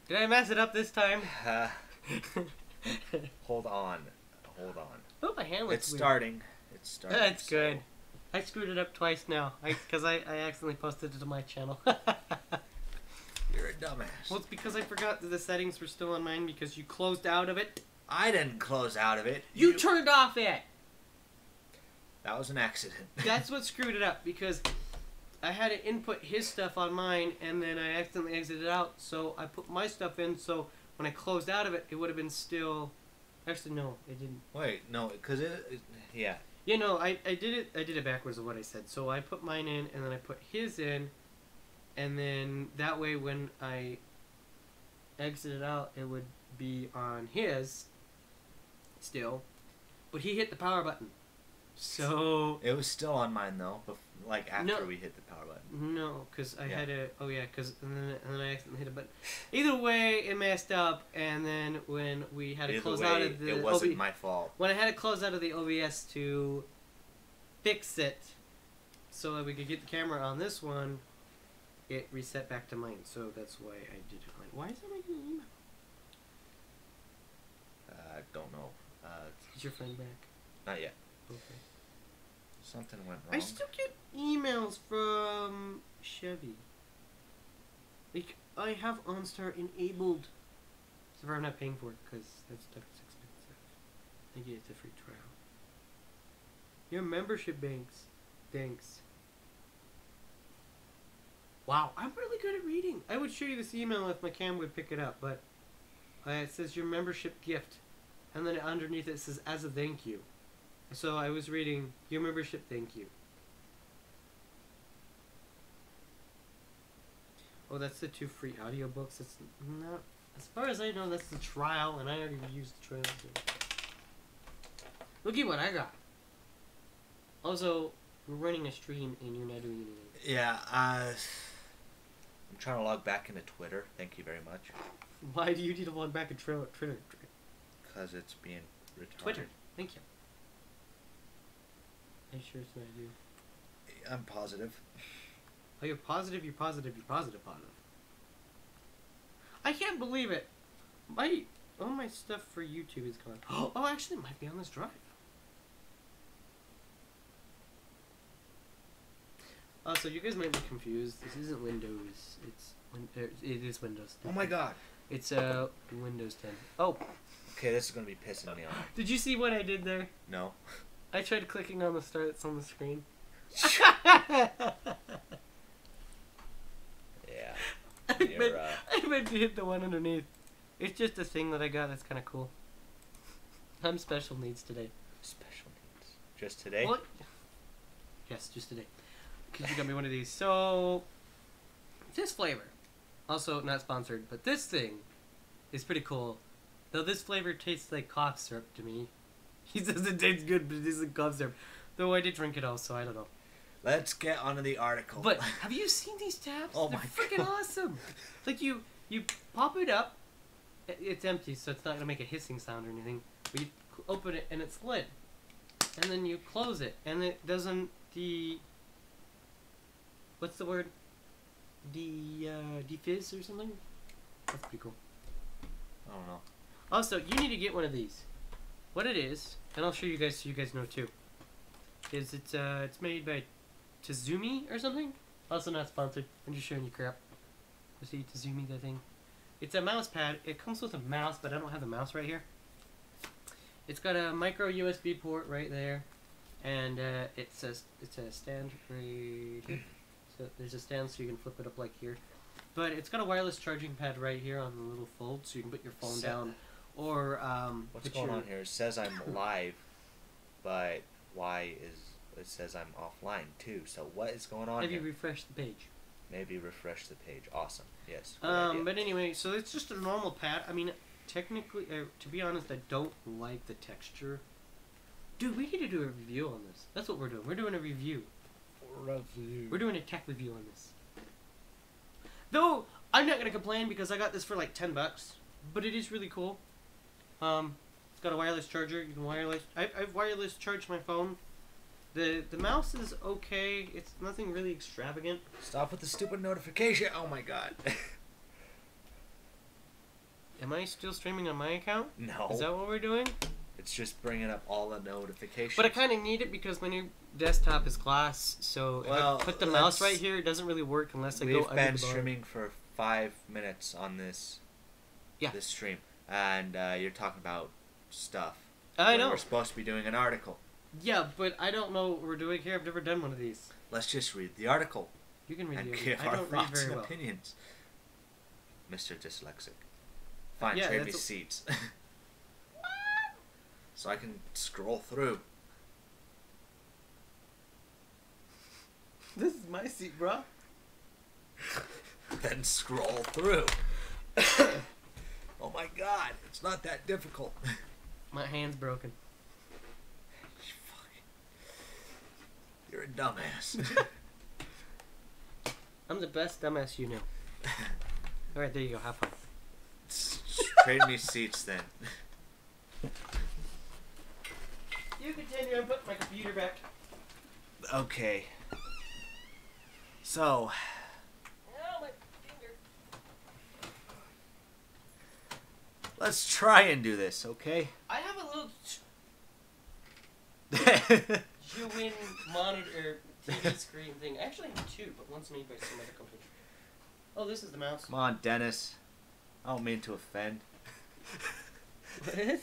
Did I mess it up this time? Hold on. Hold on. Oh, my hand looks It's weird. starting. It's starting. That's good. I screwed it up twice now. Because I accidentally posted it to my channel. You're a dumbass. Well, it's because I forgot that the settings were still on mine because you closed out of it. I didn't close out of it. You turned off it! That was an accident. That's what screwed it up because I had to input his stuff on mine and then I accidentally exited out. So I put my stuff in so when I closed out of it, it would have been still... Actually, no, it didn't. Wait, no, because yeah. Yeah, no, I did it backwards of what I said. So I put mine in and then I put his in. And then that way when I exited out, it would be on his still. But he hit the power button. So... It was still on mine, though, like after No. we hit the power button. No, because I Yeah. had to... Oh, yeah, because... And then I accidentally hit it. But either way, it messed up. And then when we had to Either close way, out of the... it wasn't my fault. When I had to close out of the OBS to fix it so that we could get the camera on this one, it reset back to mine. So that's why I did it. Like, why is that making an email? I don't know. Is your friend back? Not yet. Okay. Something went wrong. I still get emails from Chevy. Like, I have OnStar enabled. So far I'm not paying for it because that stuff is expensive. I get it a free trial. Your membership banks. Thanks. Wow, I'm really good at reading. I would show you this email if my cam would pick it up, but it says your membership gift. And then underneath it says as a thank you. So I was reading your membership thank you. Oh, that's the 2 free audiobooks. It's not, as far as I know, that's the trial, and I already used the trial. Look at what I got. Also, we're running a stream and you're not doing anything. Yeah, I'm trying to log back into Twitter. Thank you very much. Why do you need to log back in Twitter? Because it's being retarded. Twitter. Thank you. Are you sure it's not you? I'm positive. Oh, you're positive, you're positive, you're positive, positive. I can't believe it. All my stuff for YouTube is gone. Oh, actually, it might be on this drive. So you guys might be confused. This isn't Windows. It is Windows 10. Oh my god. It's Windows 10. Oh, Okay, this is going to be pissing me off. did you see what I did there? No. I tried clicking on the star that's on the screen. Yeah. I meant to hit the one underneath. It's just a thing that I got that's kind of cool. I'm special needs today. Special needs. Just today? What? Yes, just today. Because you got me one of these. So, this flavor, also not sponsored, but this thing is pretty cool. Though this flavor tastes like cough syrup to me. He says it tastes good, but it tastes like cough syrup. Though I did drink it all, so I don't know. Let's get onto the article. But have you seen these tabs? Oh They're my freaking God. awesome. Like you pop it up. It's empty, so it's not gonna make a hissing sound or anything. But you open it and it's lit, and then you close it, and it doesn't what's the word? Defizz or something. That's pretty cool. I don't know. Also, you need to get one of these. What it is, and I'll show you guys so you guys know too. Is it's made by Tizumi or something? Also not sponsored. I'm just showing you crap. You see Tizumi, the thing. It's a mouse pad. It comes with a mouse, but I don't have the mouse right here. It's got a micro USB port right there, and it's a stand right here. So there's a stand so you can flip it up like here. But it's got a wireless charging pad right here on the little fold, so you can put your phone down. Or What's going on here? It says I'm live, but it says I'm offline too. So what is going on Have here? you refreshed the page? Maybe refresh the page. Awesome. Yes. good idea. But anyway, so it's just a normal pad. I mean, technically, to be honest, I don't like the texture. Dude, we need to do a review on this. That's what we're doing. We're doing a review. We're doing a tech review on this. Though, I'm not going to complain because I got this for like $10. But it is really cool. It's got a wireless charger. You can I've wireless charged my phone. The mouse is okay. It's nothing really extravagant. Stop with the stupid notification. Oh my god. Am I still streaming on my account? No. Is that what we're doing? It's just bringing up all the notifications. But I kind of need it because my new desktop is glass, so if I put the mouse right here, it doesn't really work unless I go under the bar. We've been streaming for 5 minutes on this this stream, and you're talking about stuff. I know. We're supposed to be doing an article. Yeah, but I don't know what we're doing here. I've never done one of these. Let's just read the article. You can read and the give article. I our don't read thoughts very and well. opinions. Mr. Dyslexic. Fine, Yeah, trade me that's seats. So I can scroll through. This is my seat, bro. Then scroll through. Oh my god, it's not that difficult. My hand's broken. You're a dumbass. I'm the best dumbass you know. Alright, there you go. Have fun. Trade me seats then. You continue. I'm putting my computer back. Okay. So. Oh, my finger. Let's try and do this, okay? I have a little Juwin monitor TV screen thing. I actually have two, but one's made by some other company. Oh, this is the mouse. Come on, Dennis. I don't mean to offend. What?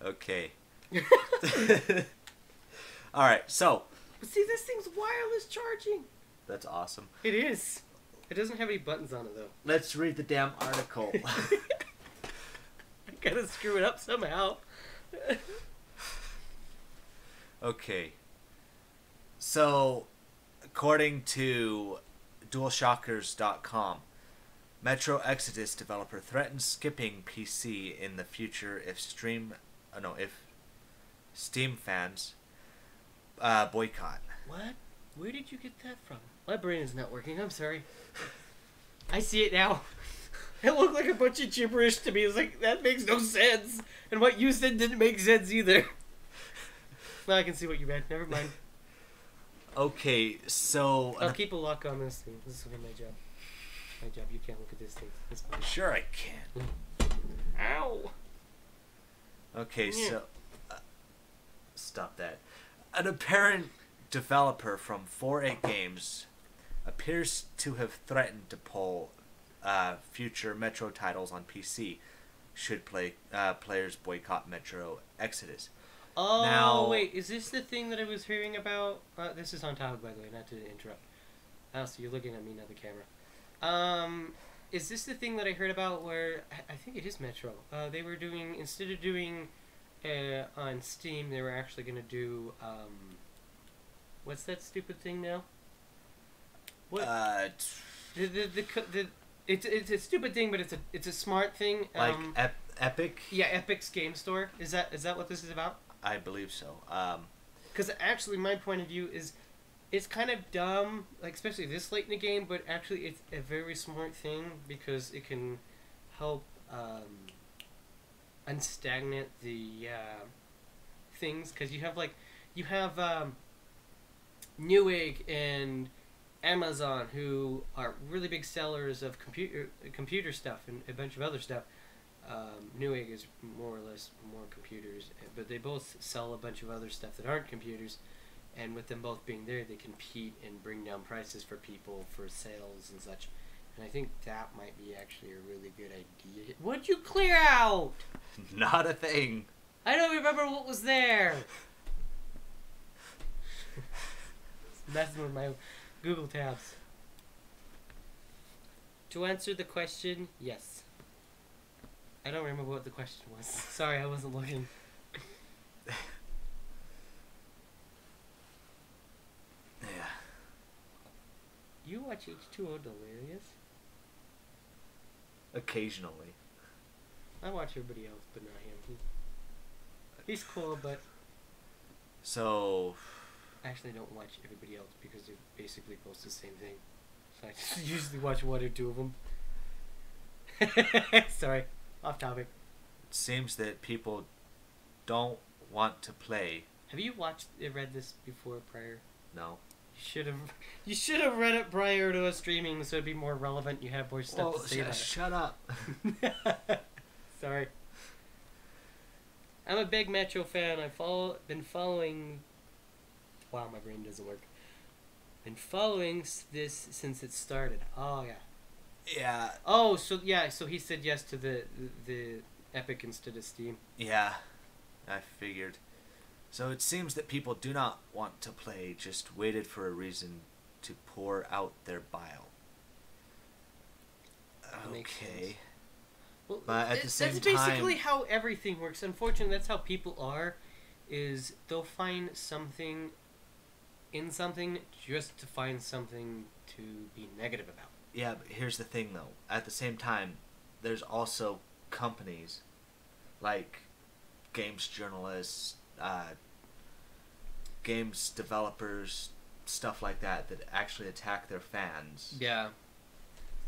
Okay. Alright, so. See, this thing's wireless charging. That's awesome. It is. It doesn't have any buttons on it, though. Let's read the damn article. I gotta screw it up somehow. Okay. So, according to DualShockers.com, Metro Exodus developer threatens skipping PC in the future if Steam fans boycott. What? Where did you get that from? My brain is not working. I'm sorry. I see it now. It looked like a bunch of gibberish to me. It's like, that makes no sense. And what you said didn't make sense either. Now I can see what you read. Never mind. Okay, so... I'll keep a lock on this thing. This is my job. My job. You can't look at this thing. It's fine. Sure I can. Ow! Okay, Yeah. so... stop that. An apparent developer from 4A Games appears to have threatened to pull future Metro titles on PC should players boycott Metro Exodus. Oh, Now- wait. Is this the thing that I was hearing about? This is on topic, by the way, not to interrupt. Oh, so you're looking at me, not the camera. Is this the thing that I heard about where... I think it is Metro. They were doing... Instead of doing on Steam, they were actually going to do... what's that stupid thing now? What? It's a stupid thing, but it's a smart thing. Like Epic? Yeah, Epic's Game Store. Is that what this is about? I believe so. Because actually, my point of view is, it's kind of dumb, like especially this late in the game. But actually, it's a very smart thing because it can help unstagnate the things. Because you have Newegg and Amazon, who are really big sellers of computer stuff and a bunch of other stuff. Newegg is more or less more computers, but they both sell a bunch of other stuff that aren't computers, and with them both being there, they compete and bring down prices for people for sales and such. And I think that might be actually a really good idea. What'd you clear out? Not a thing. I don't remember what was there. Messing with my Google tabs. To answer the question, yes. I don't remember what the question was. Sorry, I wasn't looking. Yeah. You watch H2O Delirious? Occasionally. I watch everybody else, but not him. He's cool, but So... I actually don't watch everybody else because they basically post the same thing. So I just usually watch one or two of them. Sorry, off topic. It seems that people don't want to play. Have you read this before, prior? No. You should have read it prior to us streaming, so it'd be more relevant. You have more stuff to say about shut up. it. Sorry. I'm a big Metro fan. Been following. Wow, my brain doesn't work. Been following this since it started. Oh yeah. Yeah. Oh, so he said yes to the Epic instead of Steam. Yeah, I figured. So it seems that people do not want to play, just waited for a reason to pour out their bile. That makes sense. Okay. Well, But at the same that's time, basically how everything works. Unfortunately, that's how people are. Is they'll find something in something just to find something to be negative about. yeah, but here's the thing though. At the same time, there's also companies like games journalists, games developers, stuff like that actually attack their fans. Yeah.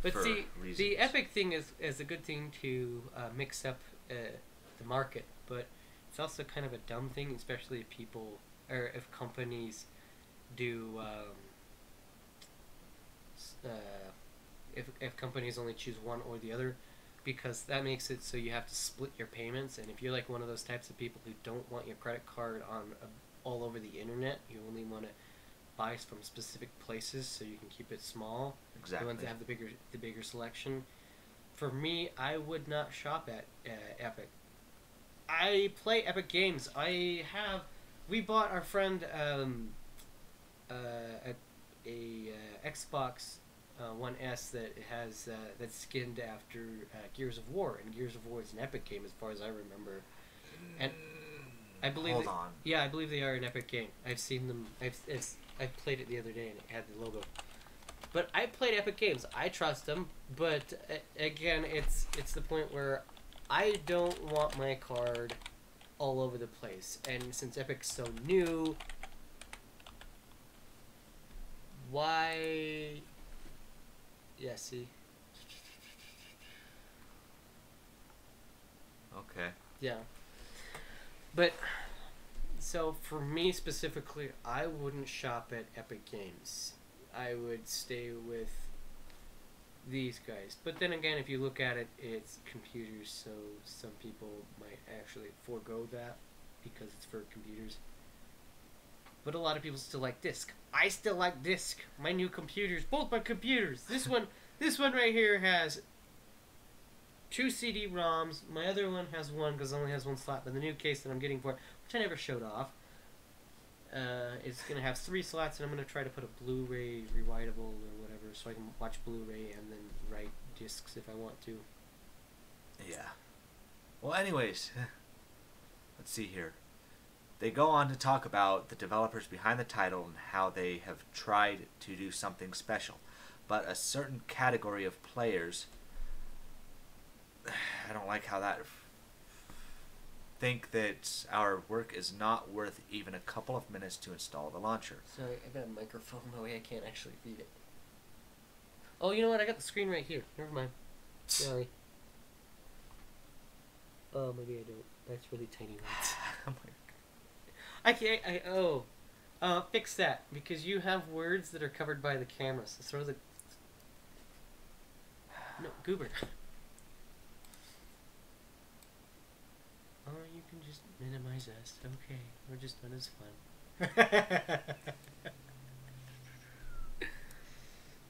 But for see, reasons. the Epic thing is a good thing to mix up the market, but it's also kind of a dumb thing, especially if people or if companies do if companies only choose one or the other, because that makes it so you have to split your payments. And if you're like one of those types of people who don't want your credit card on all over the internet, you only want to buy from specific places so you can keep it small. Exactly. The ones that have the bigger selection. For me, I would not shop at Epic. I play Epic Games. We bought our friend a Xbox One S that has that's skinned after Gears of War, and Gears of War is an Epic game as far as I remember. And I believe Hold on. Yeah, I believe they are an Epic game. I've seen them. I played it the other day and it had the logo. But I played Epic Games. I trust them, but again, it's the point where I don't want my card all over the place. And since Epic's so new, why? Yeah, see. Okay. Yeah. But so for me specifically, I wouldn't shop at Epic Games. I would stay with these guys. But then again, if you look at it, it's computers, so some people might actually forego that because it's for computers. But a lot of people still like disc. I still like disc. My new computers, both my computers. This one right here has 2 CD-ROMs. My other one has one because it only has one slot. But the new case that I'm getting for it, which I never showed off, it's going to have 3 slots, and I'm going to try to put a Blu-ray rewritable or whatever so I can watch Blu-ray and then write discs if I want to. Yeah. Well, anyways, let's see here. They go on to talk about the developers behind the title and how they have tried to do something special. But a certain category of players, I don't like how that think that our work is not worth even a couple of minutes to install the launcher. Sorry, I got a microphone in my way. I can't actually feed it. Oh, you know what? I got the screen right here. Never mind. Sorry. Oh, maybe I don't. That's really tiny. Oh my I can't. Fix that because you have words that are covered by the camera. So throw the. No, goober. Oh, you can just minimize us. Okay, we're just not as fun.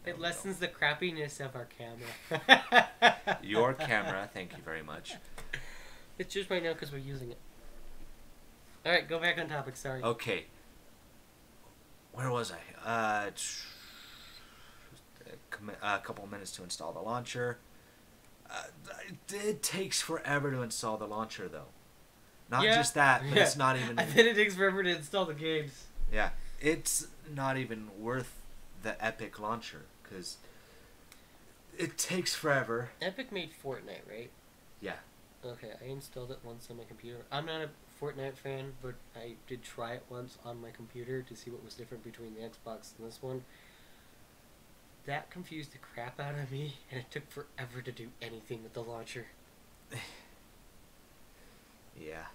It lessens the crappiness of our camera. Your camera, thank you very much. It's just right now because we're using it. Alright, go back on topic, sorry. Okay. Where was I? A couple of minutes to install the launcher. It takes forever to install the launcher, though. Not just that, but it's not even... I bet it takes forever to install the games. Yeah. It's not even worth the Epic launcher, because it takes forever. Epic made Fortnite, right? Yeah. Okay, I installed it once on my computer. I'm not a Fortnite fan, but I did try it once on my computer to see what was different between the Xbox and this one. That confused the crap out of me, and it took forever to do anything with the launcher. Yeah.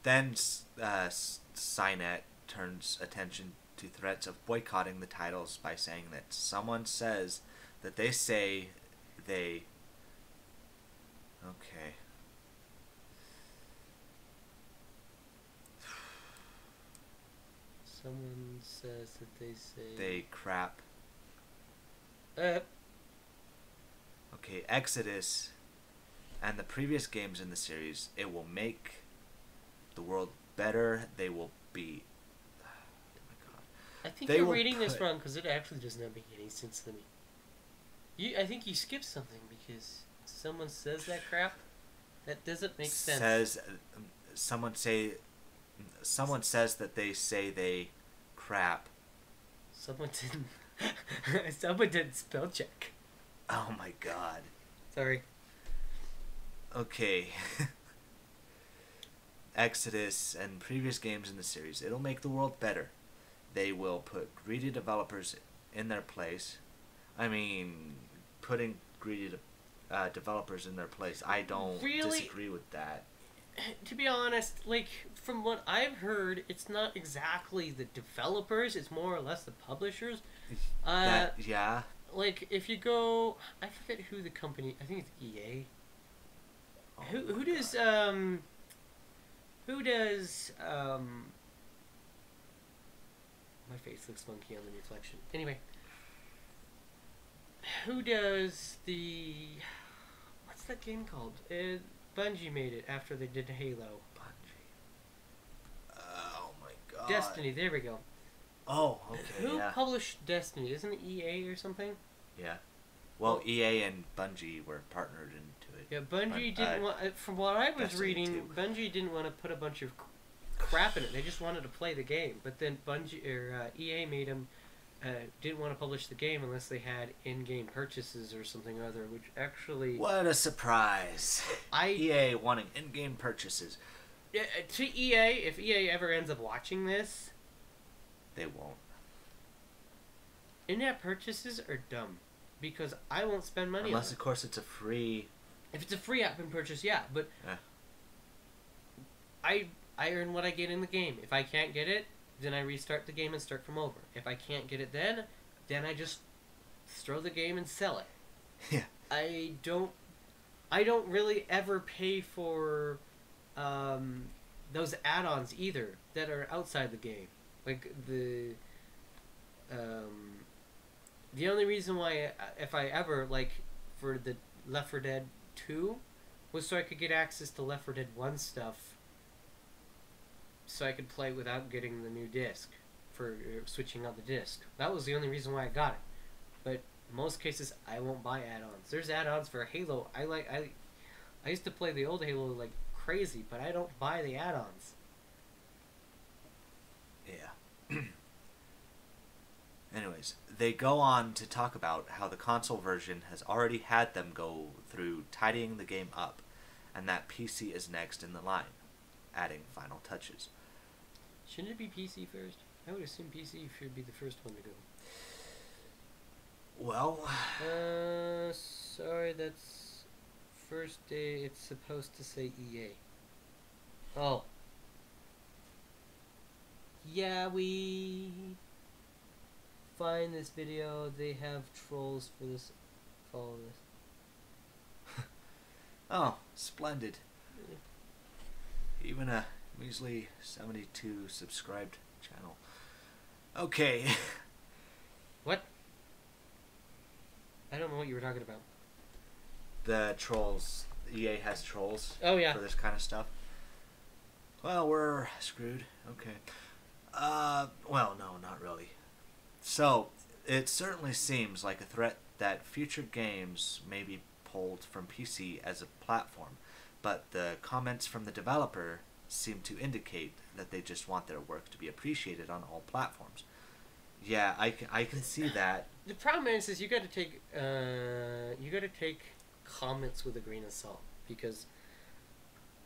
Then Cynet turns attention to threats of boycotting the titles by saying that someone says that they say they... Okay. Someone says that they say... They crap. Uh, Okay, Exodus and the previous games in the series, it will make the world better. They will be... Oh my god. I think They you're will reading this put- wrong because it actually does not make any sense to me. I think you skipped something because someone says that crap. That doesn't make sense. Says someone says that they say they crap. Someone didn't. Someone didn't spell check. Oh my god. Sorry. Okay. Exodus and previous games in the series, it'll make the world better. They will put greedy developers in their place. I mean, putting greedy developers in their place. I don't Really? disagree with that. To be honest, like from what I've heard, it's not exactly the developers. It's more or less the publishers. Yeah. Like if you go, I forget who the company. I think it's EA. Oh Who my does God. who does my face looks funky on the reflection. Anyway, who does the what's that game called? Bungie made it after they did Halo. Bungie. Oh my god. Destiny. There we go. Oh, okay. Who Yeah. published Destiny? Isn't it EA or something? Yeah. Well, EA and Bungie were partnered into it. Yeah, Bungie But, didn't want. From what I was Destiny reading, 2. Bungie didn't want to put a bunch of crap in it. They just wanted to play the game. But then Bungie or EA made them didn't want to publish the game unless they had in-game purchases or something or other. Which actually, What a surprise! I EA wanting in-game purchases. to EA, if EA ever ends up watching this, They won't. in-app purchases are dumb because I won't spend money Unless, on of course, it's a free... it. If it's a free app and purchase, yeah, but Yeah. I earn what I get in the game. If I can't get it, then I restart the game and start from over. If I can't get it then I just throw the game and sell it. Yeah. I don't really ever pay for those add-ons either that are outside the game. Like the only reason why if I ever like for the Left 4 Dead 2 was so I could get access to Left 4 Dead 1 stuff so I could play without getting the new disc for switching out the disc. That was the only reason why I got it. But in most cases I won't buy add-ons. There's add-ons for Halo. I used to play the old Halo like crazy, but I don't buy the add-ons. Yeah. Anyways, they go on to talk about how the console version has already had them go through tidying the game up, and that PC is next in the line, adding final touches. Shouldn't it be PC first? I would assume PC should be the first one to go. Well, Sorry, that's first day. It's supposed to say EA. Oh. Yeah, we find this video. They have trolls for this. Follow this. oh, splendid. Even a measly 72 subscribed channel. Okay. What? I don't know what you were talking about. The trolls. EA has trolls Oh yeah. for this kind of stuff. Well, we're screwed. Okay. Well, no, not really. So, it certainly seems like a threat that future games may be pulled from PC as a platform, but the comments from the developer seem to indicate that they just want their work to be appreciated on all platforms. Yeah, I can see that. The problem is you got to take comments with a grain of salt because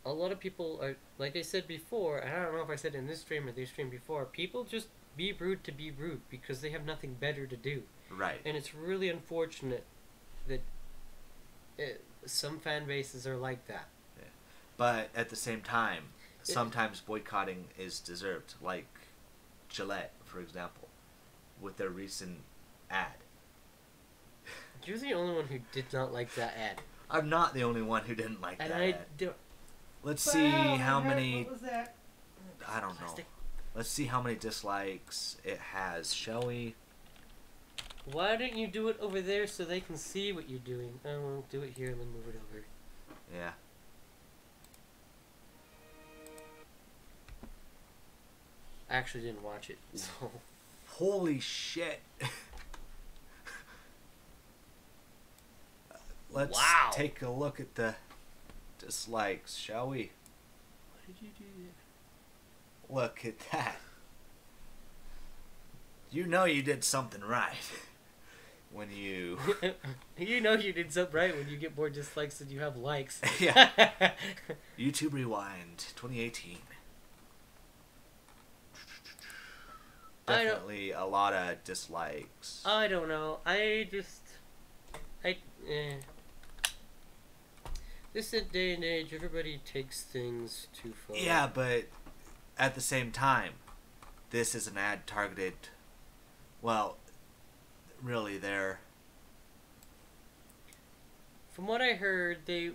a lot of people are, like I said before, and I don't know if I said in this stream or this stream before, people just be rude to be rude because they have nothing better to do. Right. And it's really unfortunate that some fan bases are like that. Yeah. But at the same time, sometimes boycotting is deserved, like Gillette, for example, with their recent ad. You're the only one who did not like that ad. I'm not the only one who didn't like And that I ad. do. Let's see how many... What was that? I don't know. Let's see how many dislikes it has, shall we? Why don't you do it over there so they can see what you're doing? I won't do it here and then move it over. Yeah. I actually didn't watch it, so... Holy shit. Let's take a look at the dislikes, shall we? What did you do there? Look at that. You know you did something right. When you... You know you did something right when you get more dislikes than you have likes. Yeah. YouTube Rewind 2018. Definitely a lot of dislikes. I don't know. This day and age, everybody takes things too far. Yeah, but at the same time, this is an ad targeted... Well, really, they're... From what I heard, they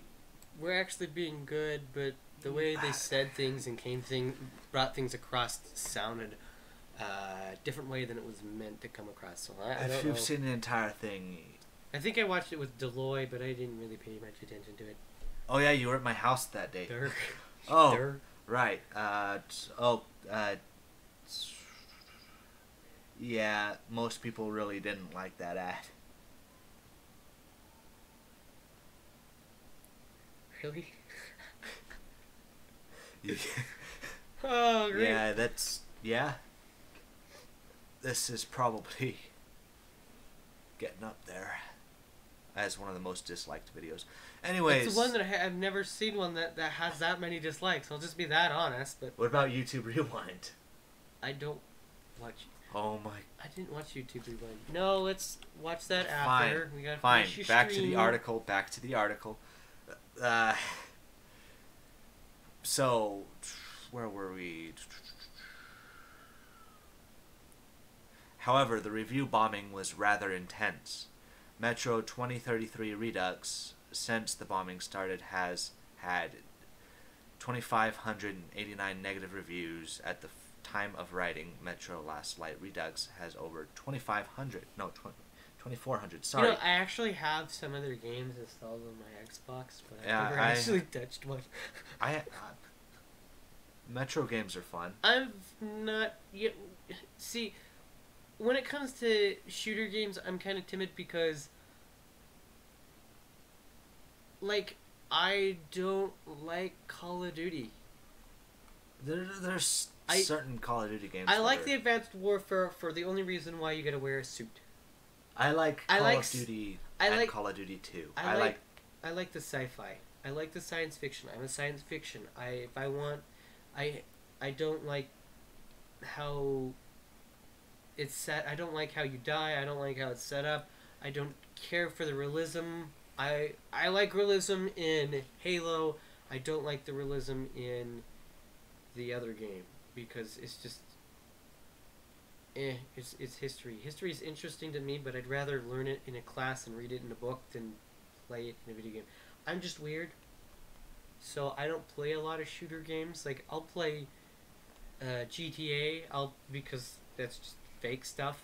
were actually being good, but the way they said things and brought things across sounded different way than it was meant to come across. So I don't know. If you've seen the entire thing... I think I watched it with Deloy, but I didn't really pay much attention to it. Oh yeah, you were at my house that day. Durr. Oh, Durr. right. Yeah, most people really didn't like that ad. Really? Yeah. Oh, great. Yeah, yeah. This is probably getting up there as one of the most disliked videos. Anyways. It's the one that I've never seen one that has that many dislikes. I'll just be that honest. But what about YouTube Rewind? I don't watch. Oh my. I didn't watch YouTube Rewind. No, let's watch that Fine. after. We gotta Fine. finish your Back to stream. the article. Back to the article. So, where were we? However, the review bombing was rather intense. Metro 2033 Redux, since the bombing started, has had 2,589 negative reviews. At the time of writing, Metro Last Light Redux has over 2,400. Sorry. You know, I actually have some other games installed on my Xbox, but I've never actually touched one. Metro games are fun. I've not yet. See, when it comes to shooter games, I'm kind of timid because, like, I don't like Call of Duty. There's certain Call of Duty games. I like the Advanced Warfare for the only reason why you gotta wear a suit. I like Call of Duty and Call of Duty 2. I like the sci-fi. I like the science fiction. I'm a science fiction. I don't like how it's set. I don't like how you die. I don't like how it's set up. I don't care for the realism. I like realism in Halo. I don't like the realism in the other game because it's just it's history. History is interesting to me, but I'd rather learn it in a class and read it in a book than play it in a video game. I'm just weird, so I don't play a lot of shooter games. Like, I'll play GTA, because that's just fake stuff.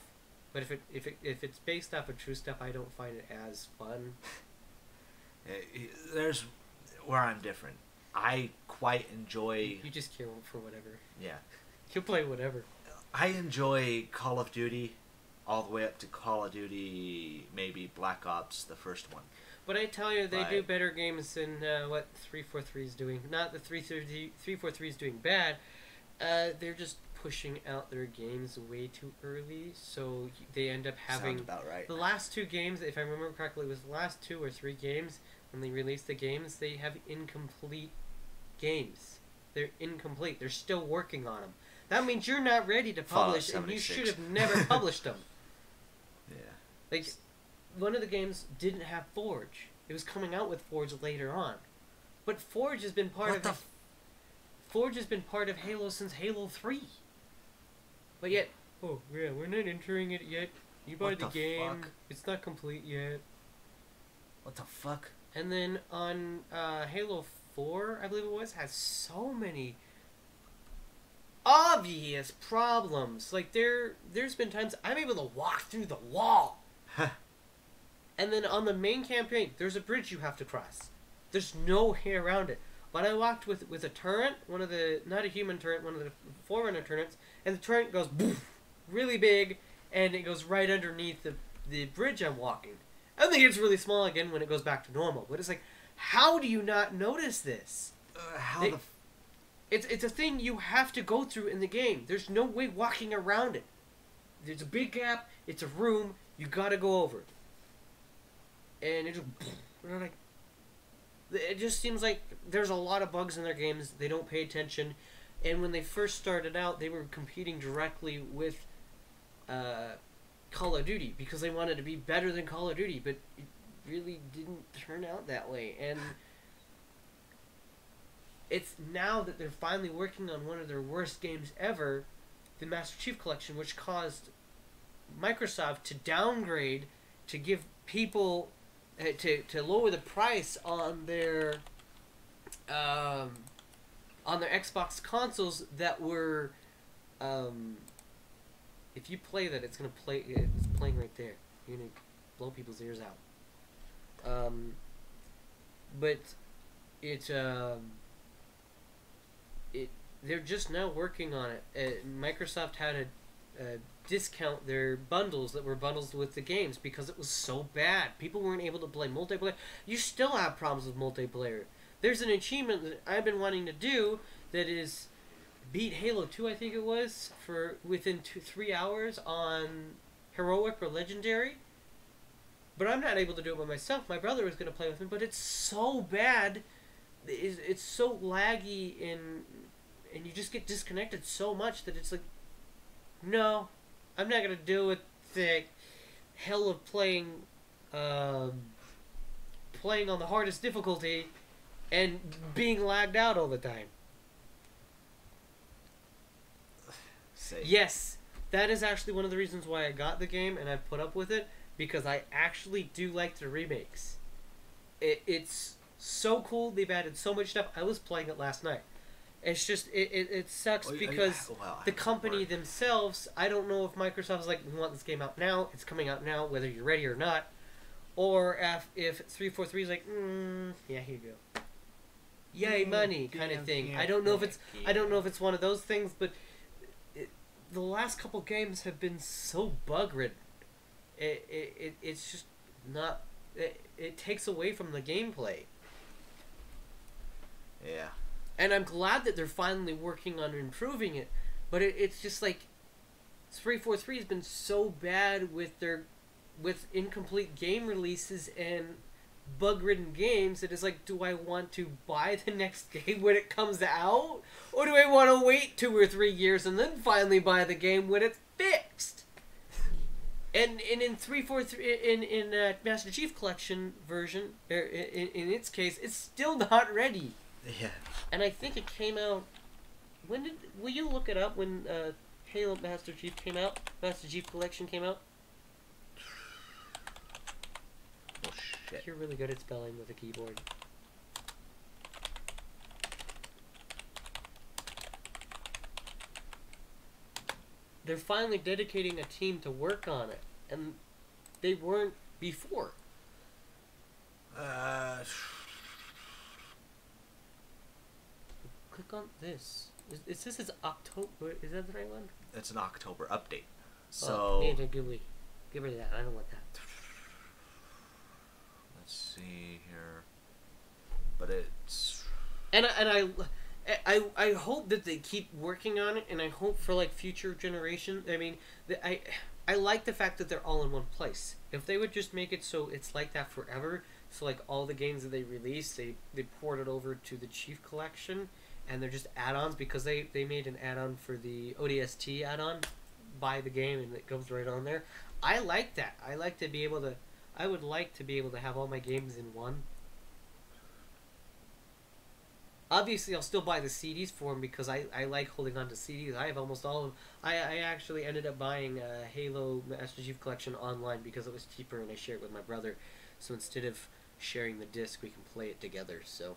But if it's based off of true stuff, I don't find it as fun. There's where I'm different. I quite enjoy... You just care for whatever. Yeah. You'll play whatever. I enjoy Call of Duty all the way up to Call of Duty, maybe Black Ops, the first one. But I tell you, they do better games than what 343 is doing. Not that 343 is doing bad. They're just pushing out their games way too early, so they end up having... Sounds about right. The last two games, if I remember correctly, it was the last 2 or 3 games, when they released the games, they have incomplete games. They're incomplete. They're still working on them. That means you're not ready to publish, and you should have never published them. Yeah. Like, one of the games didn't have Forge. It was coming out with Forge later on. But Forge has been part Forge has been part of Halo since Halo 3. But yet, oh yeah, we're not entering it yet. You buy What the the game. fuck? It's not complete yet. What the fuck? And then on Halo 4, I believe it was, has so many obvious problems. Like there's been times I'm able to walk through the wall. And then on the main campaign, there's a bridge you have to cross. There's no way around it. But I walked with a turret, one of the, not a human turret, one of the Forerunner turrets, and the turret goes boof, really big, and it goes right underneath the bridge I'm walking. I think it's really small again when it goes back to normal. But it's like, how do you not notice this? It's a thing you have to go through in the game. There's no way walking around it. There's a big gap. It's a room. You gotta go over it. And it just seems like there's a lot of bugs in their games. They don't pay attention. And when they first started out, they were competing directly with Call of Duty because they wanted to be better than Call of Duty, but it really didn't turn out that way. And it's now that they're finally working on one of their worst games ever, the Master Chief Collection, which caused Microsoft to downgrade to give people to lower the price on their Xbox consoles that were if you play that, it's playing right there. You're gonna blow people's ears out. But they're just now working on it. Microsoft had to discount their bundles that were bundles with the games because it was so bad. People weren't able to play multiplayer. You still have problems with multiplayer. There's an achievement that I've been wanting to do that is beat Halo 2, I think it was, for within 3 hours on Heroic or Legendary. But I'm not able to do it by myself. My brother was going to play with me, but it's so bad. It's so laggy and you just get disconnected so much that it's like, no, I'm not going to deal with the hell of playing on the hardest difficulty and being lagged out all the time. Yes, that is actually one of the reasons why I got the game and I've put up with it, because I actually do like the remakes. It's so cool. They've added so much stuff. I was playing it last night. It's just, it sucks because the company themselves, I don't know if Microsoft's like, we want this game out now, it's coming out now, whether you're ready or not. Or if 343 is like, yeah, here you go. Yay, money, kind of thing. I don't know if it's one of those things, but the last couple games have been so bug ridden. It's just not. It takes away from the gameplay. Yeah. And I'm glad that they're finally working on improving it, but it's just like 343 has been so bad with incomplete game releases and bug-ridden games that it's like, do I want to buy the next game when it comes out, or do I want to wait 2 or 3 years and then finally buy the game when it's fixed? And in 343 in Master Chief Collection version, in its case, it's still not ready. Yeah. And I think it came out. Will you look it up when Halo Master Chief came out? Master Chief Collection came out? Oh shit. You're really good at spelling with a keyboard. They're finally dedicating a team to work on it, and they weren't before. Click on this. It says it's October. Is that the right one? It's an October update. So give her that. I don't want that. Let's see here. But it's And I hope that they keep working on it, and I hope for like future generations. I mean, I like the fact that they're all in one place. If they would just make it so it's like that forever, so like all the games that they release, they port it over to the Chief Collection, and they're just add-ons, because they made an add-on for the ODST add-on, buy the game and it goes right on there. I like that. I would like to be able to have all my games in one. Obviously, I'll still buy the CDs for them because I like holding on to CDs. I have almost all of. I actually ended up buying a Halo Master Chief Collection online because it was cheaper and I share it with my brother. So instead of sharing the disc, we can play it together. So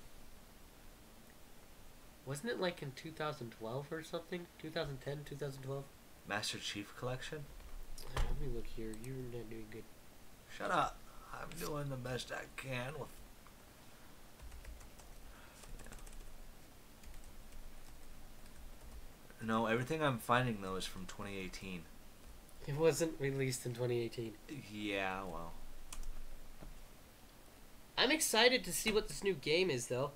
wasn't it like in 2012 or something? 2010, 2012? Master Chief Collection? Let me look here. You're not doing good. Shut up. I'm doing the best I can with... No, everything I'm finding, though, is from 2018. It wasn't released in 2018. Yeah, well... I'm excited to see what this new game is, though.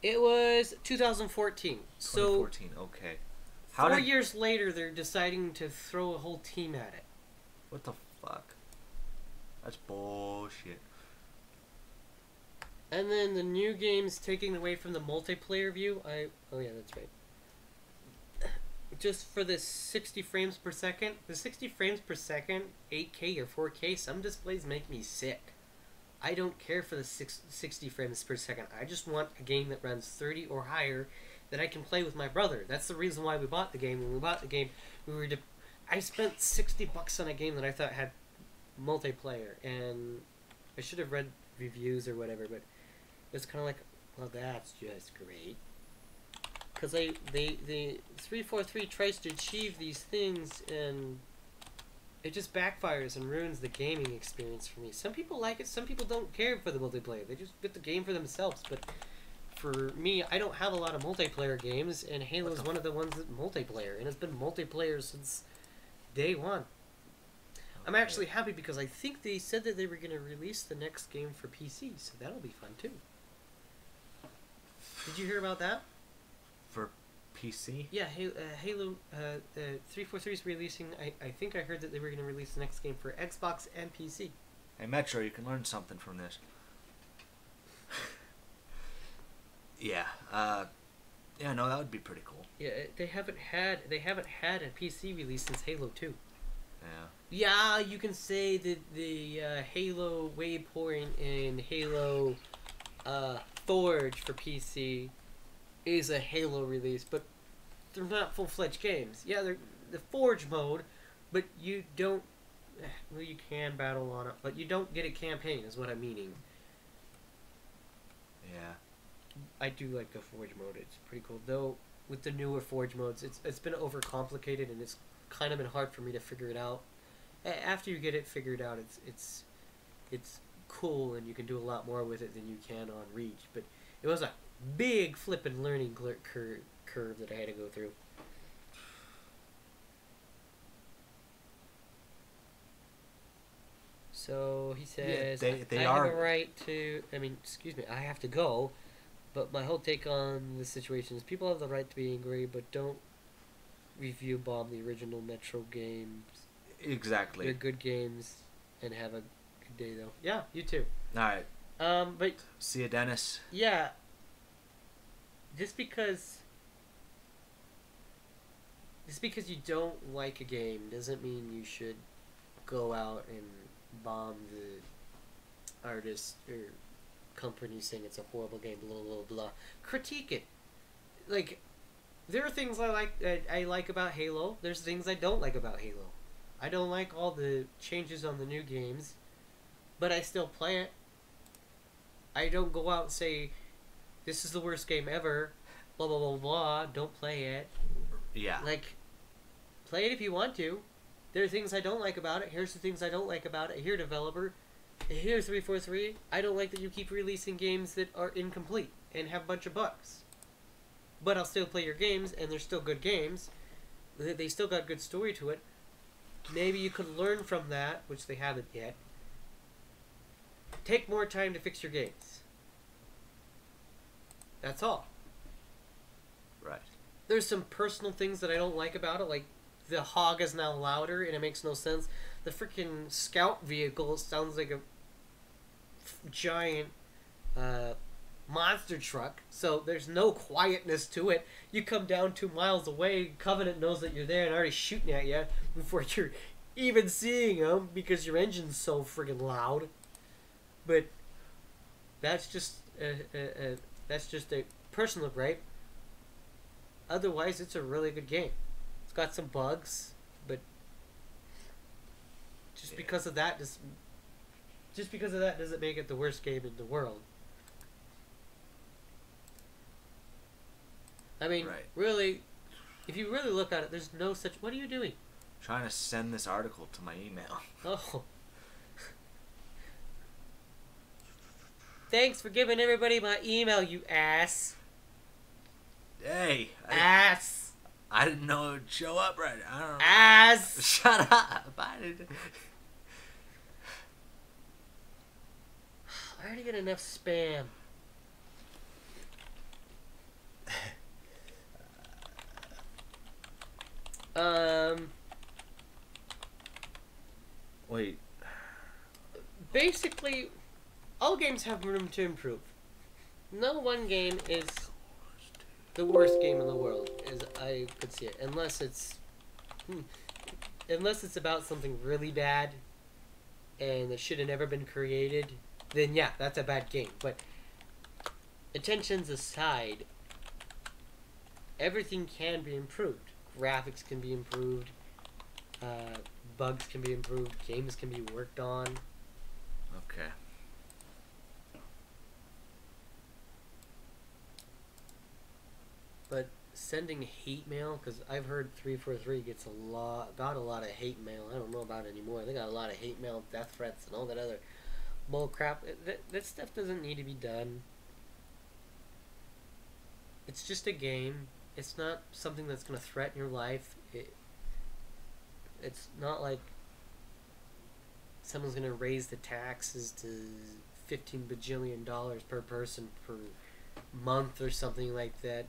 It was 2014. 2014, so okay. 4 years later, they're deciding to throw a whole team at it. What the fuck? That's bullshit. And then the new game's taking away from the multiplayer view. Oh yeah, that's right. Just for the 60 frames per second. The 60 frames per second, 8K or 4K, some displays make me sick. I don't care for the 60 frames per second. I just want a game that runs 30 or higher that I can play with my brother. That's the reason why we bought the game. When we bought the game, I spent $60 on a game that I thought had multiplayer, and I should have read reviews or whatever, but it's kind of like, well, that's just great. Because the 343 tries to achieve these things, and it just backfires and ruins the gaming experience for me. Some people like it, some people don't care for the multiplayer. They just get the game for themselves, but for me, I don't have a lot of multiplayer games, and Halo is one of the ones that multiplayer, and it's been multiplayer since day one. I'm actually happy because I think they said that they were going to release the next game for PC, so that'll be fun too. Did you hear about that? For PC? Yeah, Halo 343 is releasing. I think I heard that they were going to release the next game for Xbox and PC. Hey Metro, you can learn something from this. Yeah, yeah, no, that would be pretty cool. Yeah, they haven't had a PC release since Halo 2. Yeah. Yeah, you can say that the Halo Waypoint and Halo Forge for PC is a Halo release, but they're not full-fledged games. Yeah, they're the Forge mode, but you don't... Well, you can battle on it, but you don't get a campaign, is what I'm meaning. Yeah. I do like the Forge mode. It's pretty cool. Though, with the newer Forge modes, it's been overcomplicated, and it's kind of been hard for me to figure it out. After you get it figured out, it's cool, and you can do a lot more with it than you can on Reach. But it was a big flippin' learning curve that I had to go through. So he says, yeah, they I are... have a right to, I mean, excuse me, I have to go, but my whole take on the situation is people have the right to be angry, but don't review bomb the original Metro games. Exactly. They're good games, and have a good day, though. Yeah, you too. Alright. But... See you, Dennis. Yeah. Just because you don't like a game doesn't mean you should go out and bomb the artist or company saying it's a horrible game, blah, blah, blah. Critique it. Like, there are things I like about Halo. There's things I don't like about Halo. I don't like all the changes on the new games, but I still play it. I don't go out and say, this is the worst game ever, blah, blah, blah, blah, don't play it. Yeah. Like, play it if you want to. There are things I don't like about it. Here's the things I don't like about it. Here, developer. Here's 343. I don't like that you keep releasing games that are incomplete and have a bunch of bugs. But I'll still play your games, and they're still good games. They still got good story to it. Maybe you could learn from that, which they haven't yet. Take more time to fix your games. That's all. Right. There's some personal things that I don't like about it, like the hog is now louder, and it makes no sense. The freaking scout vehicle sounds like a giant monster truck, so there's no quietness to it. You come down 2 miles away, Covenant knows that you're there and already shooting at you before you're even seeing them because your engine's so friggin' loud. But that's just a personal gripe. Otherwise, it's a really good game. It's got some bugs, but just because of that, doesn't make it the worst game in the world. I mean, really, if you really look at it, there's no such... What are you doing? Trying to send this article to my email. Oh. Thanks for giving everybody my email, you ass. Hey. Ass. I didn't know it would show up right. I don't know. Ass. Shut up. I already get enough spam. Wait. Basically, all games have room to improve. No one game is the worst game in the world, as I could see it, unless it's about something really bad and that should have never been created. Then yeah, that's a bad game. But attentions aside, everything can be improved. Graphics can be improved. Bugs can be improved. Games can be worked on. Okay. But sending hate mail, because I've heard 343 got a lot of hate mail. I don't know about it anymore. They got a lot of hate mail, death threats, and all that other bull crap. That stuff doesn't need to be done. It's just a game. It's not something that's going to threaten your life. It's not like someone's going to raise the taxes to $15 bajillion per person per month or something like that.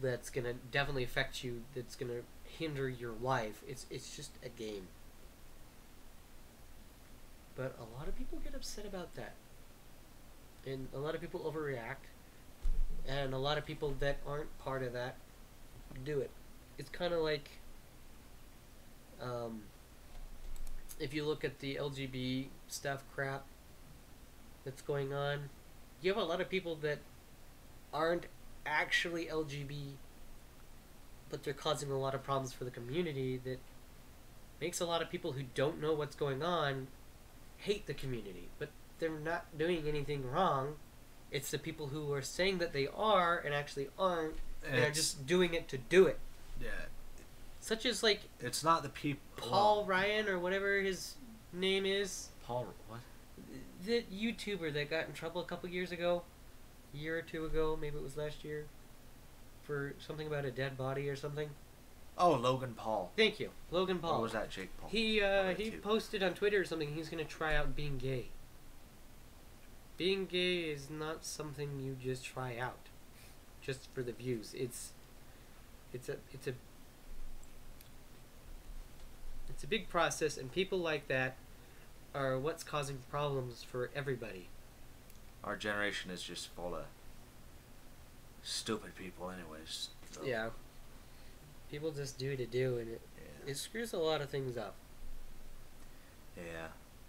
That's going to definitely affect you. That's going to hinder your life. It's just a game. But a lot of people get upset about that. And a lot of people overreact. And a lot of people that aren't part of that do it. It's kind of like if you look at the LGBT stuff crap that's going on, you have a lot of people that aren't actually LGBT, but they're causing a lot of problems for the community that makes a lot of people who don't know what's going on hate the community. But they're not doing anything wrong. It's the people who are saying that they are and actually aren't, and are just doing it to do it. Yeah. Such as, like... It's not the people... Paul Ryan, or whatever his name is. Paul... What? The YouTuber that got in trouble a couple years ago. A year or two ago, maybe it was last year. For something about a dead body or something. Oh, Logan Paul. Thank you. Logan Paul. Or was that Jake Paul? He posted on Twitter or something he's going to try out being gay. Being gay is not something you just try out, just for the views. It's a big process, and people like that are what's causing problems for everybody. Our generation is just full of stupid people, anyways. So. Yeah, people just do to do, and it screws a lot of things up. Yeah.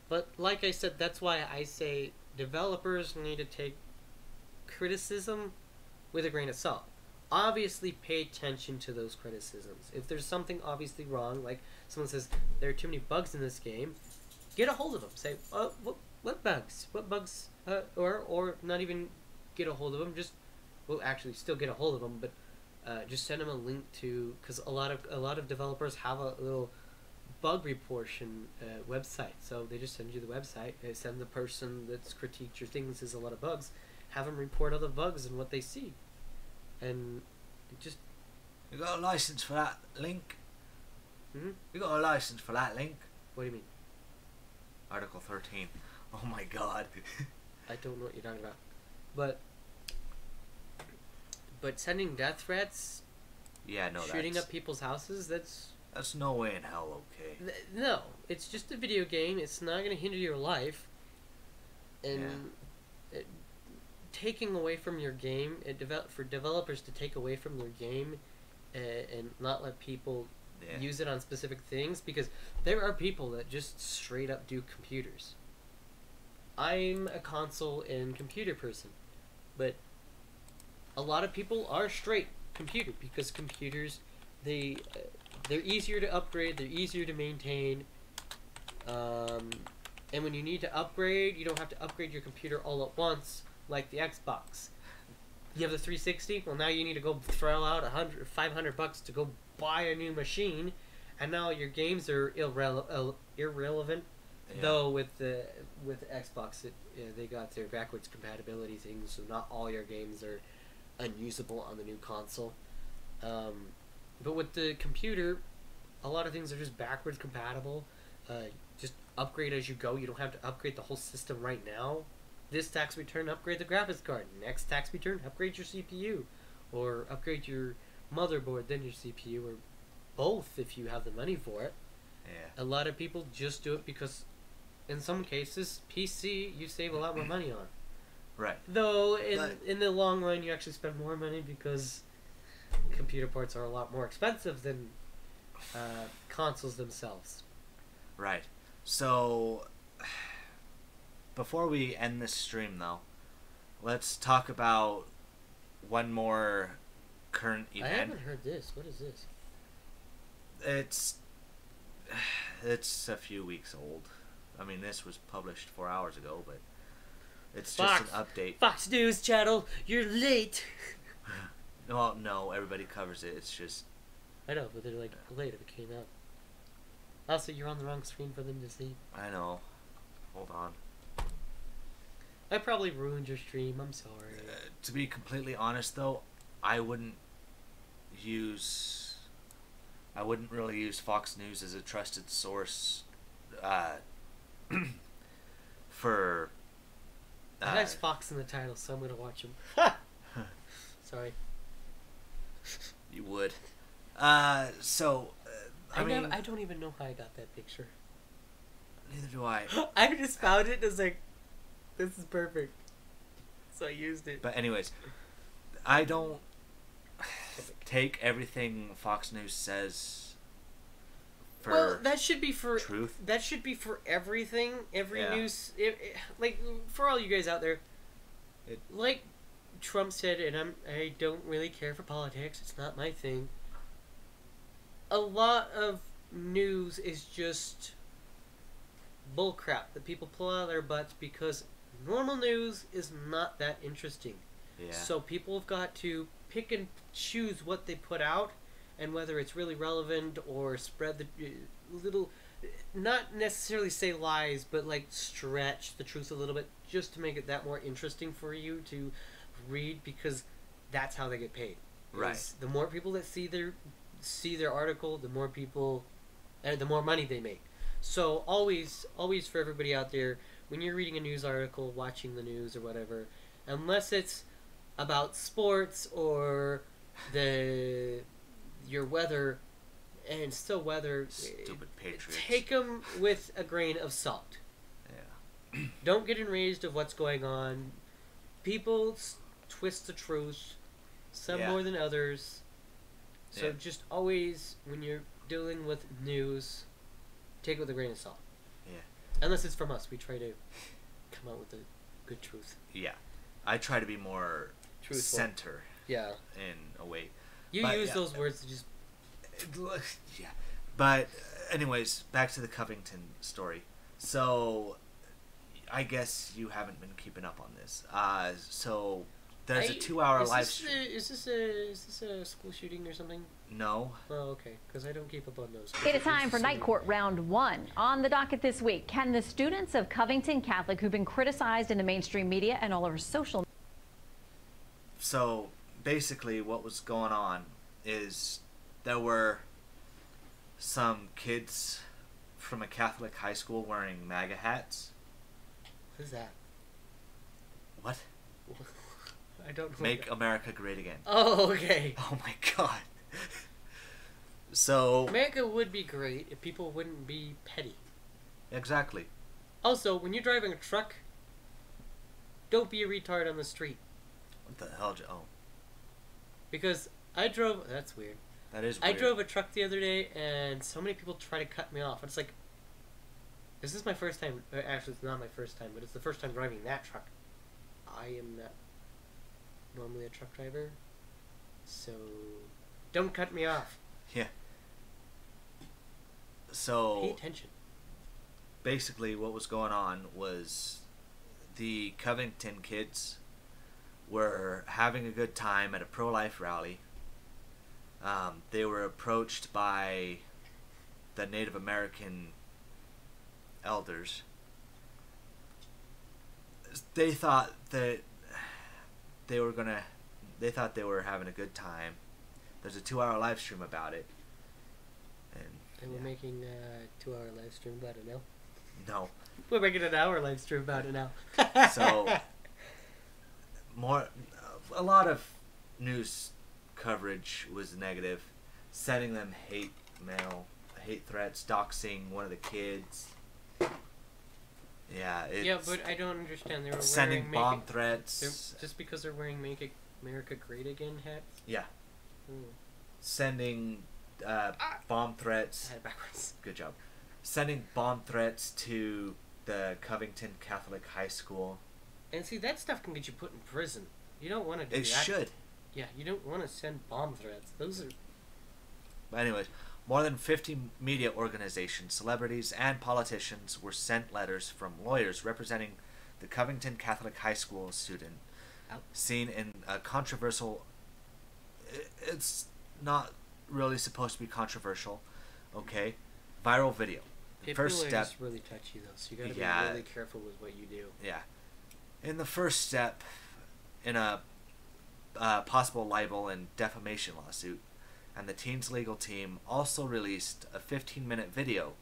But like I said, that's why I say developers need to take criticism with a grain of salt. Obviously pay attention to those criticisms. If there's something obviously wrong, like someone says there are too many bugs in this game, get a hold of them. Say, what bugs? What bugs? Or not even get a hold of them. Actually still get a hold of them, but just send them a link to, because a lot of developers have a little bug reportion website. So they just send you the website. They send the person that's critiqued your things as a lot of bugs, have them report all the bugs and what they see. And it just... You got a license for that link? Hmm? You got a license for that link? What do you mean? Article 13. Oh my god. I don't know what you're talking about. But sending death threats, yeah, no, shooting up people's houses, that's no way in hell okay. No, it's just a video game. It's not going to hinder your life. And taking away from your game, for developers to take away from their game and not let people use it on specific things, because there are people that just straight up do computers. I'm a console and computer person, but a lot of people are straight computer because computers, they're easier to upgrade, they're easier to maintain, and when you need to upgrade, you don't have to upgrade your computer all at once like the Xbox. You have the 360. Well, now you need to go throw out $500 to go buy a new machine, and now your games are irrelevant. Yeah. Though with Xbox, they got their backwards compatibility things, so not all your games are unusable on the new console. But with the computer, a lot of things are just backwards compatible. Just upgrade as you go. You don't have to upgrade the whole system right now. This tax return, upgrade the graphics card. Next tax return, upgrade your CPU. Or upgrade your motherboard, then your CPU, or both if you have the money for it. Yeah. A lot of people just do it because, in some cases, PC you save a lot more money on. Right. Though, in the long run, you actually spend more money because computer parts are a lot more expensive than consoles themselves. Right. So, before we end this stream, though, let's talk about one more current event. I haven't heard this. What is this? It's a few weeks old. I mean, this was published 4 hours ago, but it's Fox, just an update. Fox News Channel, you're late. Well, no, everybody covers it. It's just... I know, but they're like late if it came out. Also, you're on the wrong screen for them to see. I know. Hold on. I probably ruined your stream. I'm sorry. To be completely honest, though, I wouldn't really use Fox News as a trusted source for... It has Fox in the title, so I'm going to watch him. Sorry. You would. So, I mean... I don't even know how I got that picture. Neither do I. I just found it and was like, this is perfect. So I used it. But anyways, I don't take everything Fox News says for well, that should be for truth. That should be for everything. Every Yeah. news, like for all you guys out there, like Trump said, and I don't really care for politics. It's not my thing. A lot of news is just bullcrap that people pull out of their butts because normal news is not that interesting. Yeah. So people have got to pick and choose what they put out and whether it's really relevant or spread the little, not necessarily say lies, but like stretch the truth a little bit just to make it that more interesting for you to read because that's how they get paid. Right. The more people that see their article, the more people, the more money they make. So always for everybody out there, when you're reading a news article, watching the news or whatever, unless it's about sports or your weather, and still weather, Stupid Patriots. take them with a grain of salt. Yeah. Don't get enraged of what's going on. People twist the truth, some Yeah. more than others. So Yeah. just always, when you're dealing with news, take it with a grain of salt. Yeah. Unless it's from us, we try to come out with the good truth. Yeah. I try to be more Truthful. center Yeah. in a way. You But, use yeah. those words to just... Yeah. But anyways, back to the Covington story. So I guess you haven't been keeping up on this. So there's a 2-hour live stream. Is this a school shooting or something? No. Oh, okay. Because I don't keep up on those. It is time for Night Court Round 1. On the docket this week, can the students of Covington Catholic who've been criticized in the mainstream media and all over social... So basically what was going on is there were some kids from a Catholic high school wearing MAGA hats. What is that? What? I don't know. Make America Great Again. Oh, okay. Oh my god. So... America would be great if people wouldn't be petty. Exactly. Also, when you're driving a truck, don't be a retard on the street. What the hell? Oh, Because I drove... That's weird. that is I weird. drove a truck the other day, and so many people try to cut me off. It's like, this is my first time. Actually, it's not my first time, but it's the first time driving that truck. I am not. normally a truck driver. So, don't cut me off. Yeah. Pay So attention. basically, what was going on was the Covington kids were having a good time at a pro-life rally. They were approached by the Native American elders. They thought that they thought they were having a good time. There's a 2-hour live stream about it. And we're making a 2-hour live stream about it now. No. We're making an hour live stream about it now. So a lot of news coverage was negative, sending them hate mail, hate threats, doxing one of the kids. Yeah, it's but I don't understand. They were sending wearing bomb threats. just because they're wearing "Make America Great Again" hats. Yeah, Ooh, sending bomb threats. I had it backwards. Good job. Sending bomb threats to the Covington Catholic High School. And see, that stuff can get you put in prison. You don't want to do It that. should. Yeah, you don't want to send bomb threats. Those are. But anyways, more than 50 media organizations, celebrities, and politicians were sent letters from lawyers representing the Covington Catholic High School student seen in a controversial... It's not really supposed to be controversial, okay? Viral video. The People first are step... just really touchy, though, so you gotta be Yeah. really careful with what you do. Yeah. In the first step, in a possible libel and defamation lawsuit, and the teen's legal team also released a 15-minute video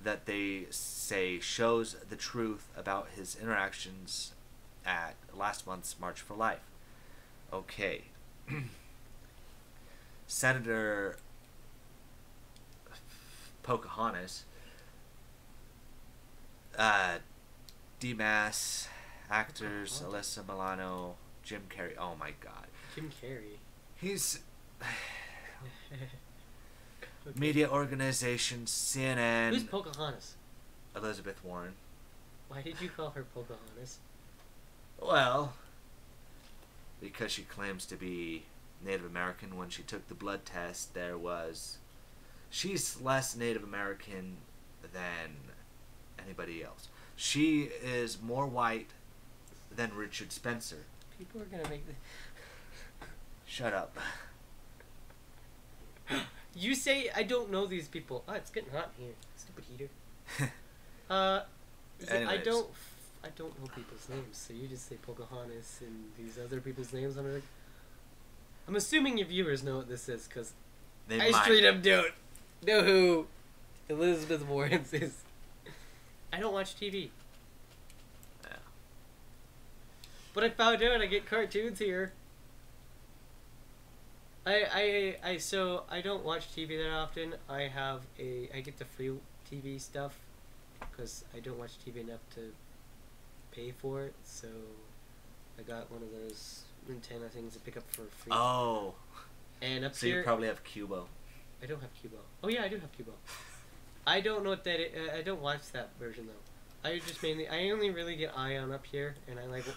that they say shows the truth about his interactions at last month's March for Life. Okay. Senator Pocahontas, DMAS, actors Alyssa Milano, Jim Carrey. Oh my God. Jim Carrey. He's Okay. media organizations, CNN, Who's Pocahontas? Elizabeth Warren. Why did you call her Pocahontas? Well, because she claims to be Native American. When she took the blood test, she's less Native American than anybody else. She is more white than Richard Spencer. People are gonna make the... Shut up. You say I don't know these people. Oh, it's getting hot in here. Stupid heater. I Anyways. don't know people's names, so you just say Pocahontas and these other people's names. I'm assuming your viewers know what this is, because They I might. straight up don't know who Elizabeth Warren is. I don't watch TV. Yeah. But I found out I get cartoons here. So I don't watch TV that often. I get the free TV stuff because I don't watch TV enough to pay for it. So I got one of those antenna things to pick up for free. Oh. And up So here, you probably have Cubo. I don't have Cubo. Oh yeah, I do have Cubo. I don't know what that is. I don't watch that version though. I only really get Ion up here, and I like that.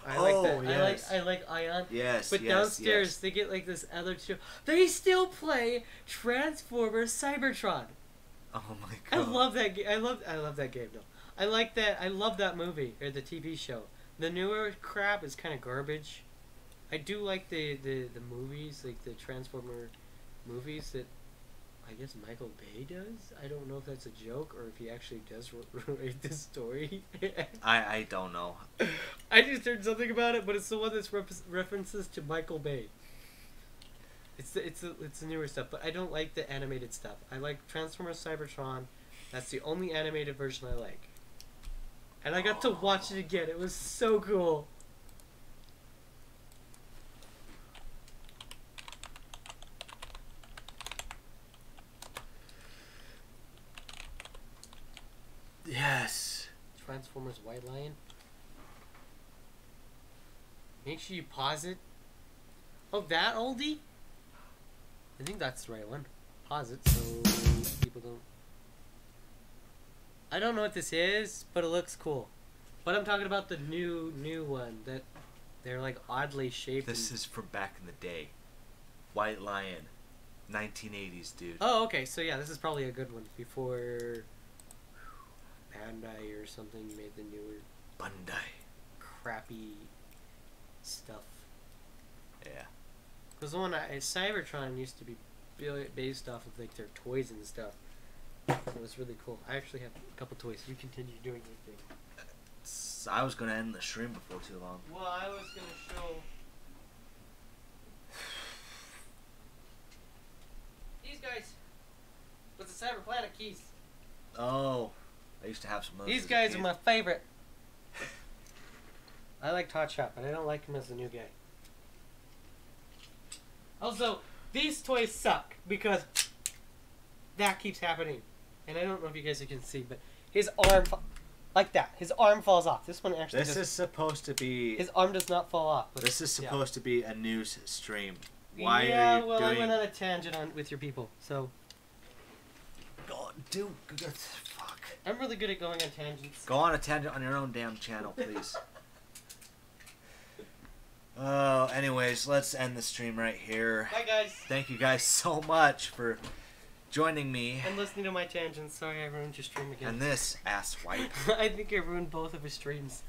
Yes. I like Ion. Yes, But yes, downstairs yes. they get like this other show. They still play Transformers Cybertron. Oh my I God. love that game. I love that game though. I like that. I love that movie or the TV show. The newer crap is kind of garbage. I do like the movies, like the Transformer movies that I guess Michael Bay does. I don't know if that's a joke or if he actually does write this story. I don't know. I just heard something about it, but it's the one that's references to Michael Bay. It's the newer stuff, but I don't like the animated stuff. I like Transformers Cybertron. That's the only animated version I like. And I got to watch it again. It was so cool. Yes. Transformers White Lion. Make sure you pause it. Oh, that oldie? I think that's the right one. Pause it so people don't... I don't know what this is, but it looks cool. But I'm talking about the new one that They're like oddly shaped. This is from back in the day. White Lion, 1980s, dude. Oh, okay. So yeah, this is probably a good one before Bandai or something made the newer Bandai. crappy stuff. Yeah. Because the one Cybertron used to be based off of like their toys and stuff. It was really cool. I actually have a couple toys. You continue doing your thing. I was gonna end the stream before too long. Well, I was gonna show these guys with the Cyber Planet keys. Oh, I used to have some of those. These as a guys kid. are my favorite. I like Hot Shot, but I don't like him as the new guy. Also, these toys suck because that keeps happening. And I don't know if you guys can see, but his arm, like that, his arm falls off. This one actually This is supposed to be. his arm does not fall off. But This is yeah. supposed to be a news stream. Why yeah, are you well, doing? I went on a tangent with your people, so Oh, dude, fuck. I'm really good at going on tangents. Go on a tangent on your own damn channel, please. Oh, anyways, let's end the stream right here. Bye, guys. Thank you guys so much for joining me. And listening to my tangents. Sorry, I ruined your stream again. And this ass wipe. I think I ruined both of his streams.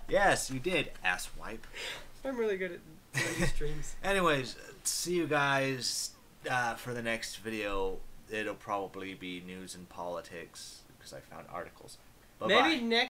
Yes, you did, ass wipe. I'm really good at doing streams. Anyways, see you guys for the next video. It'll probably be news and politics because I found articles. Bye-bye. Maybe next.